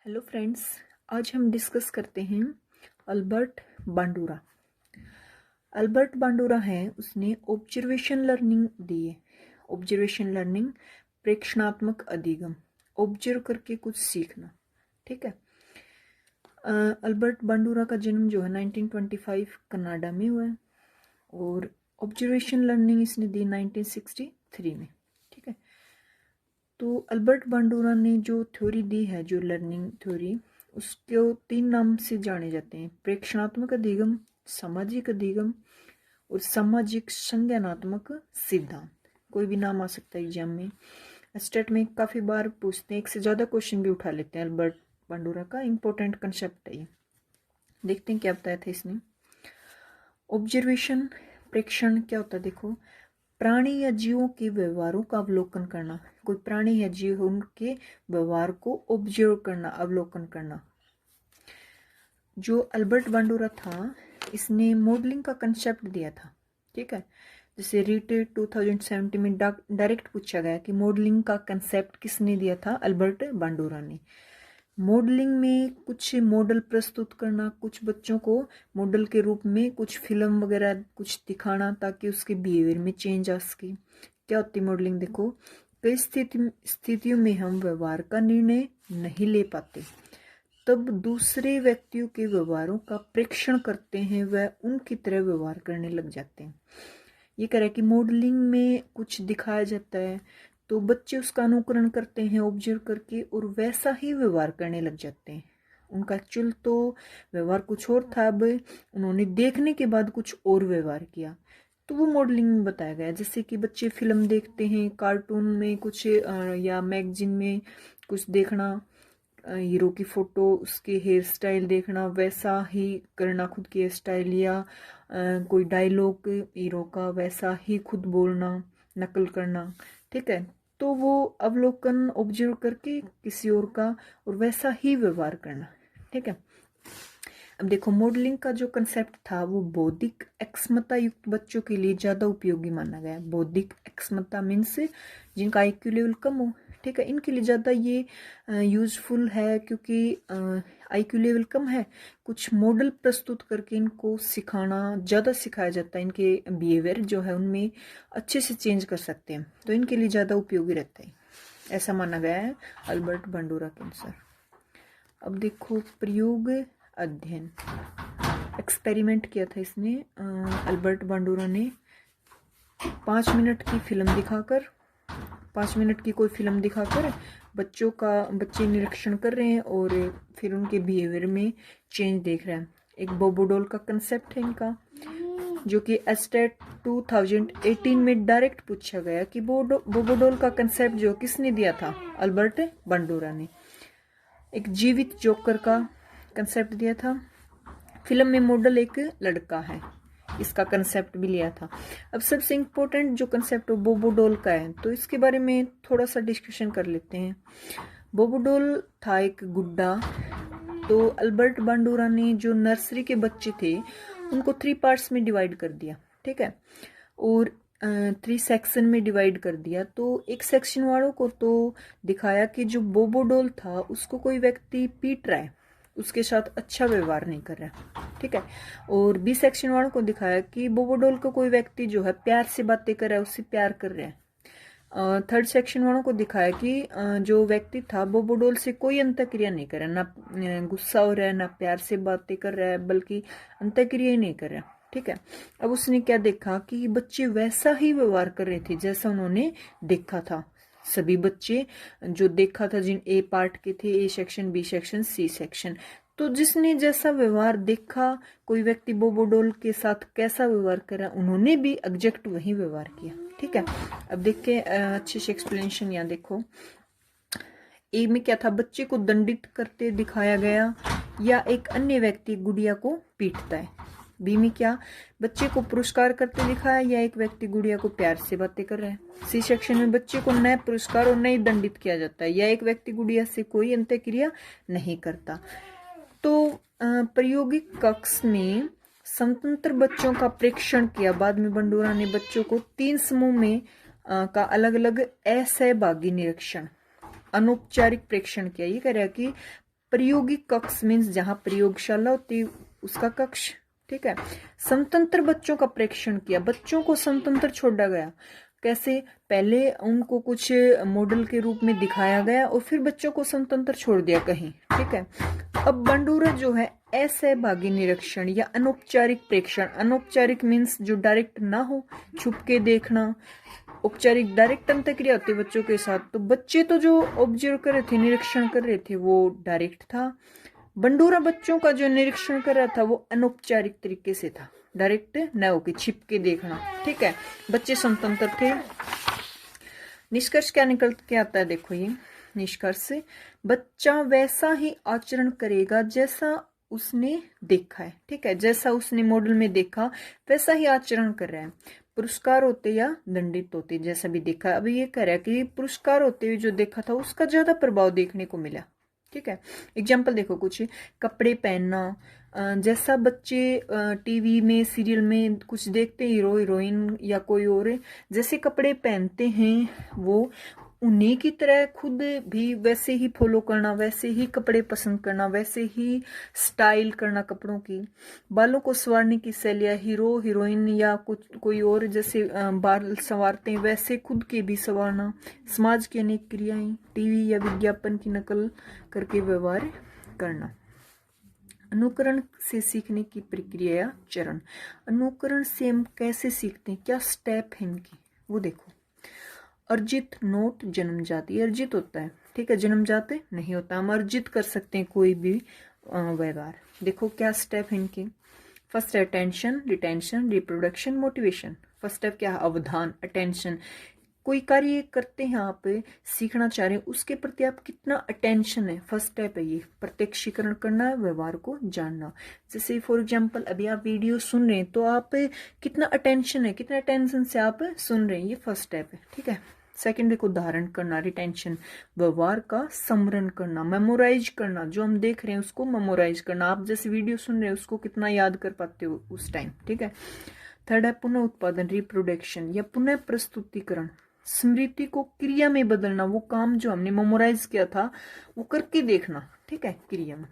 Hello friends, आज हम discuss करते हैं अल्बर्ट बांडुरा। अल्बर्ट बांडुरा है, उसने ऑब्जर्वेशन लर्निंग दी है। ऑब्जर्वेशन लर्निंग, प्रेक्षणात्मक अधिगम, ऑब्जर्व करके कुछ सीखना। ठीक है। अल्बर्ट बांडुरा का जन्म जो है 1925 कनाडा में हुआ है और ऑब्जर्वेशन लर्निंग इसने दी 1963 में। ठीक है। तो अल्बर्ट बांडुरा ने जो थ्योरी दी है, जो लर्निंग थ्योरी, उसको 3 नाम से जाने जाते हैं: प्रेक्षणात्मक अधिगम, सामाजिक अधिगम और सामाजिक संज्ञानात्मक सिद्धांत। कोई भी नाम आ सकता है एग्जाम में, स्टेट में काफी बार पूछते हैं, एक से ज्यादा क्वेश्चन भी उठा लेते हैं। अल्बर्ट बांडुरा का इंपॉर्टेंट कंसेप्ट है ये। देखते हैं क्या बताया था इसने। ऑब्जर्वेशन, प्रेक्षण क्या होता है? देखो, प्राणी या जीवों के व्यवहारों का अवलोकन करना। कोई प्राणी या जीव, उनके व्यवहार को ऑब्जर्व करना, अवलोकन करना। जो अल्बर्ट बांडुरा था, इसने मॉडलिंग का कंसेप्ट दिया था। ठीक है। जैसे रीट 2017 में डायरेक्ट पूछा गया कि मॉडलिंग का कंसेप्ट किसने दिया था? अल्बर्ट बांडुरा ने। मॉडलिंग में कुछ मॉडल प्रस्तुत करना, कुछ बच्चों को मॉडल के रूप में कुछ फिल्म वगैरह कुछ दिखाना ताकि उसके बिहेवियर में चेंज आ सके। क्या होती है मॉडलिंग? देखो, कई स्थितियों में हम व्यवहार का निर्णय नहीं ले पाते, तब दूसरे व्यक्तियों के व्यवहारों का प्रेक्षण करते हैं, वह उनकी तरह व्यवहार करने लग जाते हैं। ये कह रहा है कि मॉडलिंग में कुछ दिखाया जाता है तो बच्चे उसका अनुकरण करते हैं ऑब्जर्व करके, और वैसा ही व्यवहार करने लग जाते हैं। उनका एक्चुअल तो व्यवहार कुछ और था, अब उन्होंने देखने के बाद कुछ और व्यवहार किया, तो वो मॉडलिंग में बताया गया। जैसे कि बच्चे फिल्म देखते हैं, कार्टून में कुछ या मैगजीन में कुछ देखना, हीरो की फोटो, उसके हेयर स्टाइल देखना, वैसा ही करना खुद की हेयर स्टाइल, या कोई डायलॉग हीरो का वैसा ही खुद बोलना, नकल करना। ठीक है। तो वो अवलोकन, ऑब्जर्व करके किसी और का और वैसा ही व्यवहार करना। ठीक है। अब देखो, मॉडलिंग का जो कंसेप्ट था वो बौद्धिक अक्षमता युक्त बच्चों के लिए ज्यादा उपयोगी माना गया। बौद्धिक अक्षमता मीन्स जिनका आईक्यू लेवल कम हो। ठीक है। इनके लिए ज्यादा ये यूजफुल है, क्योंकि आईक्यू लेवल कम है, कुछ मॉडल प्रस्तुत करके इनको सिखाना, ज्यादा सिखाया जाता है। इनके बिहेवियर जो है उनमें अच्छे से चेंज कर सकते हैं, तो इनके लिए ज्यादा उपयोगी रहता है, ऐसा माना गया है अल्बर्ट बांडुरा के अनुसार। अब देखो, प्रयोग अध्ययन, एक्सपेरिमेंट किया था इसने अल्बर्ट बांडुरा ने। 5 मिनट की फिल्म दिखाकर, 5 मिनट की कोई फिल्म दिखाकर बच्चे निरीक्षण कर रहे हैं और फिर उनके बिहेवियर में चेंज देख रहे हैं। एक बोबोडोल का कंसेप्ट है इनका, जो कि एस्टेट 2018 में डायरेक्ट पूछा गया कि बोबोडोल का कंसेप्ट जो किसने दिया था? अल्बर्ट बांडुरा ने। एक जीवित जोकर का कंसेप्ट दिया था। फिल्म में मॉडल एक लड़का है, इसका कंसेप्ट भी लिया था। अब सबसे इम्पोर्टेंट जो कंसेप्ट बोबोडोल का है, तो इसके बारे में थोड़ा सा डिस्कशन कर लेते हैं। बोबोडोल था एक गुड्डा। तो अल्बर्ट बांडुरा ने जो नर्सरी के बच्चे थे उनको 3 पार्ट्स में डिवाइड कर दिया। ठीक है। और 3 सेक्शन में डिवाइड कर दिया। तो एक सेक्शन वालों को तो दिखाया कि जो बोबोडोल था उसको कोई व्यक्ति पीट रहा है, उसके साथ अच्छा व्यवहार नहीं कर रहा। ठीक है। और बी सेक्शन वालों को दिखाया कि बोबोडोल को कोई व्यक्ति जो है प्यार से बातें कर रहा है, उससे प्यार कर रहा है। थर्ड सेक्शन वालों को दिखाया कि जो व्यक्ति था बोबोडोल से कोई अंतःक्रिया नहीं कर रहा, ना गुस्सा हो रहा है, ना प्यार से बातें कर रहा है, बल्कि अंतःक्रिया ही नहीं कर रहा। ठीक है। अब उसने क्या देखा कि बच्चे वैसा ही व्यवहार कर रहे थे जैसा उन्होंने देखा था। सभी बच्चे जो देखा था, जिन ए पार्ट के थे, A section, B section, C section, तो जिसने जैसा व्यवहार देखा, कोई व्यक्ति बोबोडोल के साथ कैसा व्यवहार करा, उन्होंने भी एग्जैक्ट वही व्यवहार किया। ठीक है। अब देख के अच्छे से एक्सप्लेनेशन यहाँ देखो। ए में क्या था? बच्चे को दंडित करते दिखाया गया, या एक अन्य व्यक्ति गुड़िया को पीटता है। बी में क्या? बच्चे को पुरस्कार करते दिखाया, या एक व्यक्ति गुड़िया को प्यार से बातें कर रहा है। सी सेक्शन में बच्चे को नए पुरस्कार और नए दंडित किया जाता है, या एक व्यक्ति गुड़िया से कोई अंत्यक्रिया नहीं करता। तो प्रायोगिक कक्ष में स्वतंत्र बच्चों का प्रेक्षण किया। बाद में बांडुरा ने बच्चों को 3 समूह में का अलग अलग असहभागी निरीक्षण, अनौपचारिक प्रेक्षण किया। ये कह रहा है कि प्रायोगिक कक्ष मीन्स जहाँ प्रयोगशाला होती है उसका कक्ष, ठीक है। स्वतंत्र बच्चों का प्रेक्षण किया, बच्चों को स्वतंत्र छोड़ा गया। कैसे? पहले उनको कुछ मॉडल के रूप में दिखाया गया और फिर बच्चों को स्वतंत्र छोड़ दिया कहीं, ठीक है। अब बंडूरा जो है असहभागी निरीक्षण या अनौपचारिक प्रेक्षण, अनौपचारिक मीन्स जो डायरेक्ट ना हो, छुप के देखना, औपचारिक डायरेक्ट अंतःक्रिया होती है बच्चों के साथ। तो बच्चे तो जो ऑब्जर्व कर रहे थे, निरीक्षण कर रहे थे, वो डायरेक्ट था। बंडूरा बच्चों का जो निरीक्षण कर रहा था वो अनौपचारिक तरीके से था, डायरेक्ट न होके छिप के देखना, ठीक है। बच्चे स्वतंत्र थे। निष्कर्ष क्या निकल के आता है, देखो ये निष्कर्ष से, बच्चा वैसा ही आचरण करेगा जैसा उसने देखा है, ठीक है। जैसा उसने मॉडल में देखा वैसा ही आचरण कर रहा है। पुरस्कार होते या दंडित होते, जैसा भी देखा। अभी ये कह रहा है कि पुरस्कार होते हुए जो देखा था उसका ज्यादा प्रभाव देखने को मिला, ठीक है। एग्जाम्पल देखो कुछ, कपड़े पहनना, जैसा बच्चे टीवी में सीरियल में कुछ देखते हैं, हीरो हीरोइन या कोई और जैसे कपड़े पहनते हैं वो उन्हीं की तरह खुद भी वैसे ही फॉलो करना, वैसे ही कपड़े पसंद करना, वैसे ही स्टाइल करना कपड़ों की। बालों को संवारने की शैलियाँ हीरो हीरोइन या कुछ कोई और जैसे बाल संवारते हैं वैसे खुद के भी संवारना। समाज की अनेक क्रियाएं, टीवी या विज्ञापन की नकल करके व्यवहार करना। अनुकरण से सीखने की प्रक्रिया या चरण, अनुकरण से हम कैसे सीखते हैं, क्या स्टेप है इनकी, वो देखो। अर्जित नोट जन्मजात, ये अर्जित होता है, ठीक है, जन्मजात नहीं होता। हम अर्जित कर सकते हैं कोई भी व्यवहार। देखो क्या स्टेप है इनके। फर्स्ट है attention, retention, reproduction, motivation. First step क्या है, अवधान, अटेंशन। कोई कार्य करते हैं आप, सीखना चाह रहे हैं, उसके प्रति आप कितना अटेंशन है, फर्स्ट स्टेप है ये। प्रत्यक्षीकरण करना है, व्यवहार को जानना। जैसे फॉर एग्जांपल अभी आप वीडियो सुन रहे हैं तो आप कितना अटेंशन है, कितना अटेंशन से आप सुन रहे हैं, ये फर्स्ट स्टेप है, ठीक है। सेकंड देखो धारण करना, रिटेंशन, व्यवहार का स्मरण करना, मेमोराइज करना, जो हम देख रहे हैं उसको मेमोराइज करना। आप जैसे वीडियो सुन रहे हैं उसको कितना याद कर पाते हो उस टाइम, ठीक है। थर्ड है पुनः उत्पादन, रिप्रोडक्शन या पुनः प्रस्तुतिकरण, स्मृति को क्रिया में बदलना, वो काम जो हमने मेमोराइज किया था वो करके देखना, ठीक है, क्रिया में।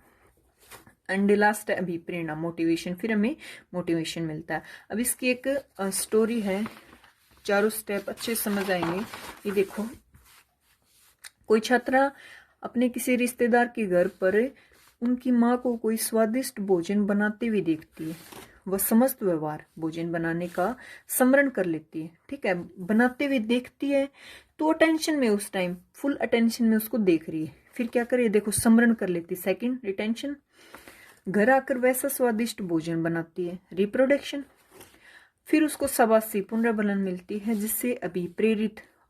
एंड लास्ट है अभिप्रेरणा, मोटिवेशन, फिर हमें मोटिवेशन मिलता है। अब इसकी एक स्टोरी है, चारों स्टेप अच्छे समझ आएंगे। ये देखो, कोई छात्रा अपने किसी रिश्तेदार के घर पर उनकी माँ को कोई स्वादिष्ट भोजन बनाते हुए देखती है। वह समस्त व्यवहार भोजन बनाने का स्मरण कर लेती है, ठीक है। बनाते हुए देखती है तो अटेंशन में, उस टाइम फुल अटेंशन में उसको देख रही है। फिर क्या करे, देखो स्मरण कर लेती है, सेकंड रिटेंशन। घर आकर वैसा स्वादिष्ट भोजन बनाती है, रिप्रोडक्शन। फिर उसको शाबाशी, पुनर्बलन मिलती है, जिससे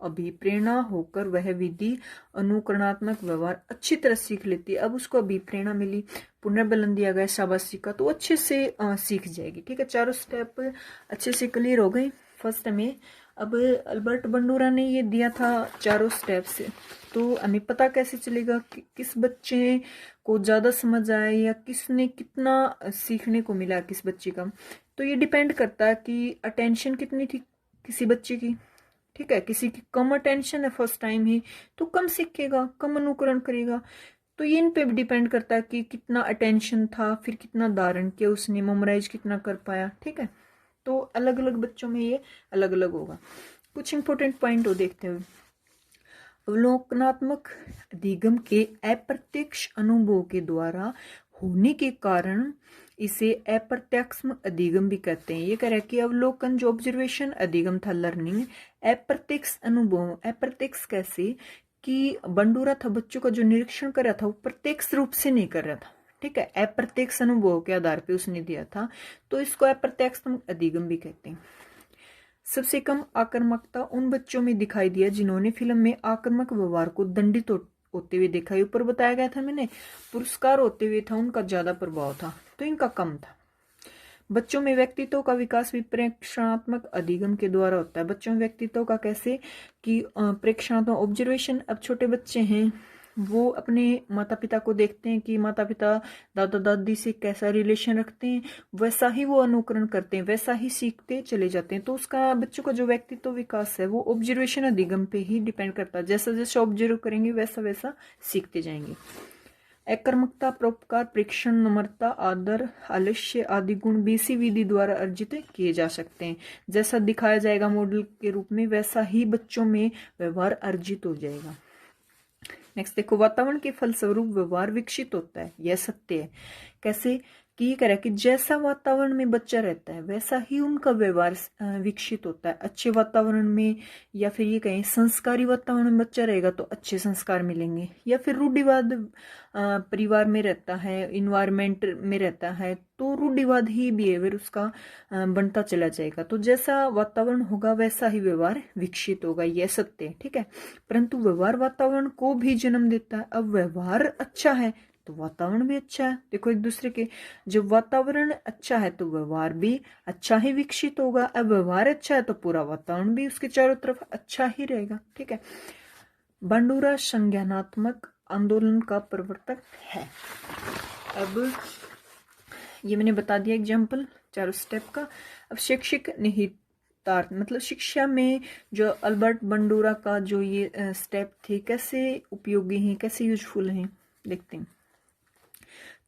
अभिप्रेरणा होकर वह विधि अनुकरणात्मक व्यवहार अच्छी तरह सीख लेती है। अब उसको अभिप्रेरणा मिली, पुनर्बलन दिया गया शाबाशी का, तो अच्छे से सीख जाएगी, ठीक है। चारों स्टेप अच्छे से क्लियर हो गए फर्स्ट में। अब अल्बर्ट बंडूरा ने ये दिया था चारों स्टेप से, तो हमें पता कैसे चलेगा कि किस बच्चे को ज्यादा समझ आया या किसने कितना सीखने को मिला किस बच्चे का। तो ये डिपेंड करता है कि अटेंशन कितनी थी किसी बच्चे की, ठीक है। किसी की कम अटेंशन है फर्स्ट टाइम ही तो कम सीखेगा, कम अनुकरण करेगा। तो ये इन पे भी डिपेंड करता है कि कितना अटेंशन था, फिर कितना धारण किया उसने, मेमोराइज कितना कर पाया, ठीक है। तो अलग अलग बच्चों में ये अलग अलग होगा। कुछ इंपॉर्टेंट पॉइंट हो देखते हुए, अवलोकनात्मक अधिगम के अप्रत्यक्ष अनुभव के द्वारा होने के कारण इसे अप्रत्यक्ष अधिगम भी कहते हैं। ये कह रहा है कि अवलोकन जो ऑब्जर्वेशन, अधिगम था लर्निंग, अप्रत्यक्ष अनुभव, अप्रत्यक्ष कैसे कि बंडूरा था बच्चों का जो निरीक्षण कर रहा था वो प्रत्यक्ष रूप से नहीं कर रहा था, ठीक है, अप्रत्यक्ष अनुभव के आधार पे उसने दिया था, तो इसको अप्रत्यक्ष अधिगम भी कहते हैं। सबसे कम आक्रामकता उन बच्चों में दिखाई दिया जिन्होंने फिल्म में आक्रामक व्यवहार को दंडित होते हुए देखा। ऊपर बताया गया था मैंने, पुरस्कार होते हुए था उनका ज्यादा प्रभाव था, तो इनका कम था। बच्चों में व्यक्तित्व का विकास भी प्रेक्षणात्मक अधिगम के द्वारा होता है। बच्चों में व्यक्तित्व का कैसे कि प्रेक्षणात्मक ऑब्जर्वेशन, अब छोटे बच्चे हैं वो अपने माता पिता को देखते हैं कि माता पिता दादा दादी से कैसा रिलेशन रखते हैं, वैसा ही वो अनुकरण करते हैं, वैसा ही सीखते चले जाते हैं। तो उसका बच्चों का जो व्यक्तित्व विकास है वो ऑब्जर्वेशन अधिगम पे ही डिपेंड करता है। जैसा जैसा ऑब्जर्व करेंगे वैसा वैसा सीखते जाएंगे। अकर्मकता, परोपकार, प्रेक्षण, नम्रता, आदर, आलस्य आदि गुण बीसी विधि द्वारा अर्जित किए जा सकते हैं। जैसा दिखाया जाएगा मॉडल के रूप में, वैसा ही बच्चों में व्यवहार अर्जित हो जाएगा। नेक्स्ट देखो, वातावरण के फलस्वरूप व्यवहार विकसित होता है, यह सत्य है। कैसे कि ये कह रहा है कि जैसा वातावरण में बच्चा रहता है वैसा ही उनका व्यवहार विकसित होता है। अच्छे वातावरण में या फिर ये कहें संस्कारी वातावरण में बच्चा रहेगा तो अच्छे संस्कार मिलेंगे, या फिर रूढ़िवाद परिवार में रहता है, इन्वायरमेंट में रहता है, तो रूढ़िवाद ही बिहेवियर उसका बनता चला जाएगा। तो जैसा वातावरण होगा वैसा ही व्यवहार विकसित होगा, यह सत्य है। ठीक है, परंतु व्यवहार वातावरण को भी जन्म देता है। अब व्यवहार अच्छा है तो वातावरण भी अच्छा है। देखो एक दूसरे के, जब वातावरण अच्छा है तो व्यवहार भी अच्छा ही विकसित होगा। अब व्यवहार अच्छा है तो पूरा वातावरण भी उसके चारों तरफ अच्छा ही रहेगा। ठीक है, बंडूरा संज्ञानात्मक आंदोलन का प्रवर्तक है। अब ये मैंने बता दिया एग्जाम्पल चारों स्टेप का। अब शैक्षिक निहितार्थ मतलब शिक्षा में जो अल्बर्ट बंडूरा का जो ये स्टेप थे कैसे उपयोगी हैं, कैसे यूजफुल हैं, देखते हैं।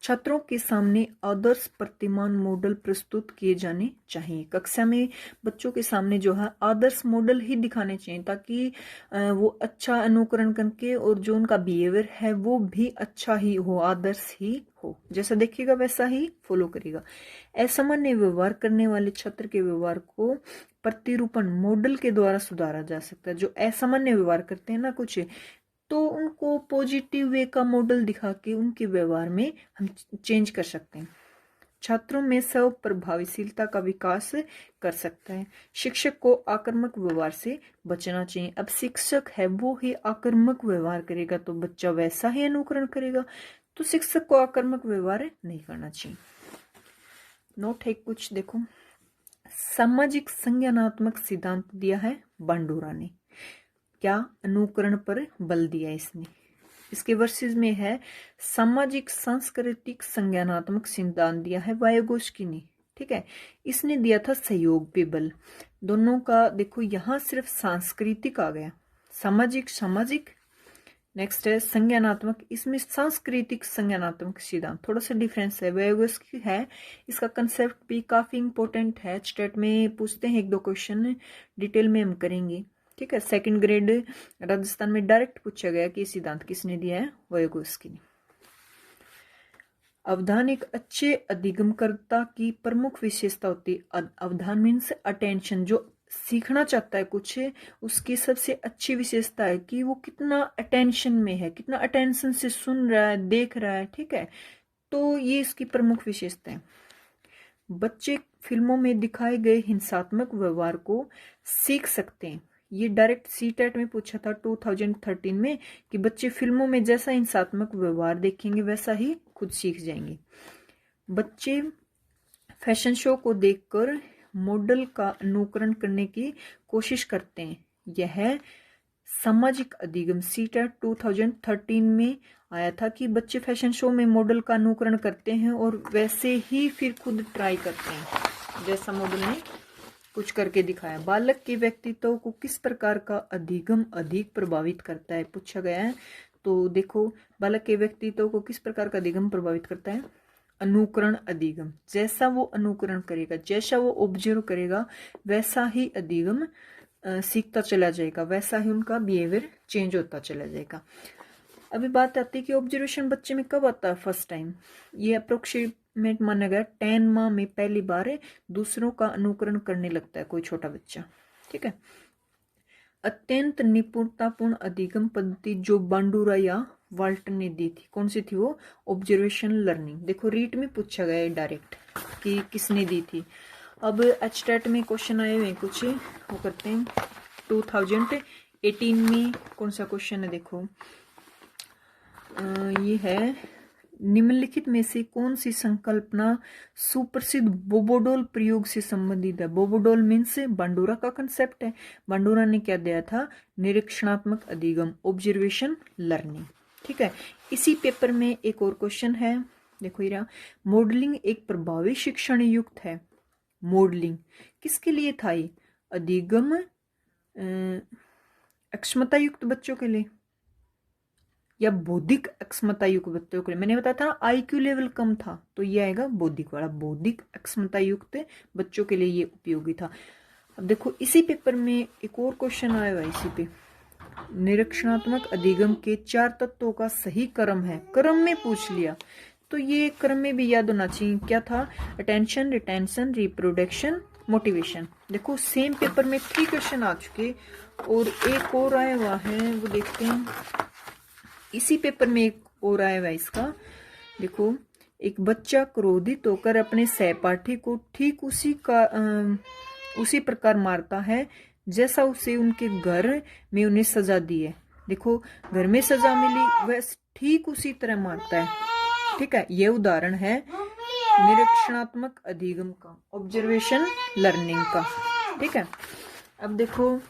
छात्रों के सामने आदर्श प्रतिमान मॉडल प्रस्तुत किए जाने चाहिए। कक्षा में बच्चों के सामने जो है आदर्श मॉडल ही दिखाने चाहिए, ताकि वो अच्छा अनुकरण करके और जो उनका बिहेवियर है वो भी अच्छा ही हो, आदर्श ही हो। जैसा देखिएगा वैसा ही फॉलो करेगा। असामान्य व्यवहार करने वाले छात्र के व्यवहार को प्रतिरूपण मॉडल के द्वारा सुधारा जा सकता है। जो असामान्य व्यवहार करते हैं ना कुछ, तो उनको पॉजिटिव वे का मॉडल दिखा के उनके व्यवहार में हम चेंज कर सकते हैं। छात्रों में स्व प्रभावशीलता का विकास कर सकता है। शिक्षक को आक्रामक व्यवहार से बचना चाहिए। अब शिक्षक है वो ही आक्रामक व्यवहार करेगा तो बच्चा वैसा ही अनुकरण करेगा, तो शिक्षक को आक्रामक व्यवहार नहीं करना चाहिए। नोट है कुछ, देखो सामाजिक संज्ञानात्मक सिद्धांत दिया है बंडूरा ने। क्या? अनुकरण पर बल दिया इसने। इसके वर्सेस में है सामाजिक सांस्कृतिक संज्ञानात्मक सिद्धांत दिया है वायगोस्की ने। ठीक है, इसने दिया था सहयोग पे बल। दोनों का देखो यहाँ सिर्फ सांस्कृतिक आ गया, सामाजिक सामाजिक। नेक्स्ट है संज्ञानात्मक, इसमें सांस्कृतिक संज्ञानात्मक सिद्धांत थोड़ा सा डिफरेंस है। वायगोस्की है, इसका कंसेप्ट भी काफी इंपॉर्टेंट है, स्टेट में पूछते हैं एक दो क्वेश्चन, डिटेल में हम करेंगे। ठीक है, सेकंड ग्रेड राजस्थान में डायरेक्ट पूछा गया कि सिद्धांत किसने दिया है, वायगोस्की ने। अवधान एक अच्छे अधिगमकर्ता की प्रमुख विशेषता होती है। अवधान मीन्स अटेंशन, जो सीखना चाहता है कुछ, उसकी सबसे अच्छी विशेषता है कि वो कितना अटेंशन में है, कितना अटेंशन से सुन रहा है, देख रहा है। ठीक है, तो ये इसकी प्रमुख विशेषता है। बच्चे फिल्मों में दिखाए गए हिंसात्मक व्यवहार को सीख सकते हैं। ये डायरेक्ट सीटेट में पूछा था 2013 में कि बच्चे फिल्मों में जैसा हिंसात्मक व्यवहार देखेंगे वैसा ही खुद सीख जाएंगे। बच्चे फैशन शो को देखकर मॉडल का अनुकरण करने की कोशिश करते हैं। यह सामाजिक अधिगम सीटेट 2013 में आया था कि बच्चे फैशन शो में मॉडल का अनुकरण करते हैं और वैसे ही फिर खुद ट्राई करते हैं जैसा मॉडल ने कुछ करके दिखाया। बालक के व्यक्तित्व को किस प्रकार का अधिगम अधिक प्रभावित करता है, पूछा गया है। तो देखो बालक के व्यक्तित्व को किस प्रकार का अधिगम प्रभावित करता है, अनुकरण अधिगम। जैसा वो अनुकरण करेगा, जैसा वो ऑब्जर्व करेगा वैसा ही अधिगम सीखता चला जाएगा, वैसा ही उनका बिहेवियर चेंज होता चला जाएगा। अभी बात आती है कि ऑब्जर्वेशन बच्चे में कब आता है, फर्स्ट टाइम। ये अप्रोक्सीमेट माना गया 10 माह में पहली बार दूसरों का अनुकरण करने लगता है कोई छोटा बच्चा। ठीक है, अत्यंत निपुणतापूर्ण अधिगम पद्धति जो बंडूरा या वाल्टन ने दी थी, कौन सी थी वो, ऑब्जर्वेशन लर्निंग। देखो रीट में पूछा गया है डायरेक्ट कि किसने दी थी। अब एचटेट में क्वेश्चन आए हुए कुछ, वो करते हैं। 2018 में कौन सा क्वेश्चन है, देखो ये है, निम्नलिखित में से कौन सी संकल्पना सुप्रसिद्ध बोबोडोल प्रयोग से संबंधित है। बोबोडोल मीन्स बंडूरा का कंसेप्ट है। बंडूरा ने क्या दिया था, निरीक्षणात्मक अधिगम, ऑब्जर्वेशन लर्निंग। ठीक है, इसी पेपर में एक और क्वेश्चन है, देखो ये, मॉडलिंग एक प्रभावी शिक्षण युक्त है। मॉडलिंग किसके लिए था, ये अधिगम अक्षमता युक्त बच्चों के लिए या बौद्धिक अक्षमता युक्त बच्चों के लिए। मैंने बताया था ना IQ लेवल कम था, तो ये आएगा बौद्धिक वाला, बौद्धिक अक्षमता युक्त बच्चों के लिए ये उपयोगी था। अब देखो इसी पेपर में एक और क्वेश्चन आया हुआ इसी पे, निरीक्षणात्मक अधिगम के 4 तत्वों का सही क्रम है, क्रम में पूछ लिया, तो ये क्रम में भी याद होना चाहिए। क्या था? Attention, retention, reproduction, motivation. देखो सेम पेपर में 3 क्वेश्चन आ चुके, और एक और आया हुआ है, वो देखते हैं। इसी पेपर में एक और आया हुआ है इसका, देखो, एक बच्चा क्रोधित होकर अपने सहपाठी को ठीक उसी प्रकार मारता है जैसा उसे उनके घर में उन्हें सजा दी है। देखो घर में सजा मिली, वह ठीक उसी तरह मारता है। ठीक है, ये उदाहरण है निरीक्षणात्मक अधिगम का, ऑब्जर्वेशन लर्निंग का। ठीक है, अब देखो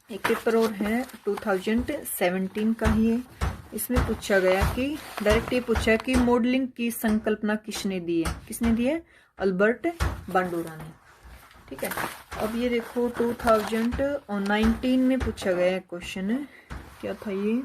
एक पेपर और है 2017 का ही है। इसमें पूछा गया कि डायरेक्ट ये पूछा कि मॉडलिंग की संकल्पना किसने दी है? किसने दी है? अल्बर्ट बांडुरा ने। ठीक है, अब ये देखो 2019 में पूछा गया है क्वेश्चन, क्या था ये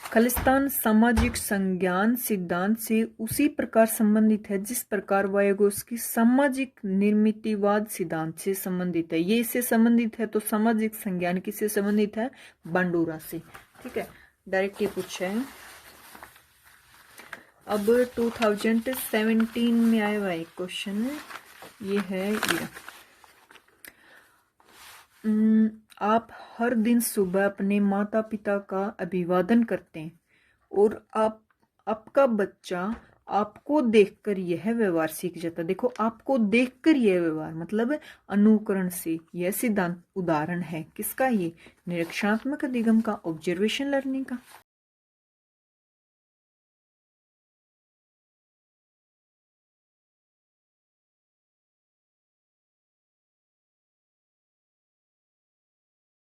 खालिस्तान सामाजिक संज्ञान सिद्धांत से उसी प्रकार संबंधित है जिस प्रकार वायगोस्की सामाजिक निर्मितिवाद सिद्धांत से संबंधित है। ये इससे संबंधित है, तो सामाजिक संज्ञान किससे संबंधित है? बांडुरा से। ठीक है, डायरेक्ट ये पूछा है। अब 2017 में आया हुआ एक क्वेश्चन, ये है ये, आप हर दिन सुबह अपने माता पिता का अभिवादन करते हैं और आपका बच्चा आपको देखकर यह व्यवहार सीख जाता है। देखो आपको देखकर यह व्यवहार मतलब अनुकरण से, यह सिद्धांत उदाहरण है किसका? ये निरीक्षणात्मक अधिगम का, ऑब्जर्वेशन लर्निंग का।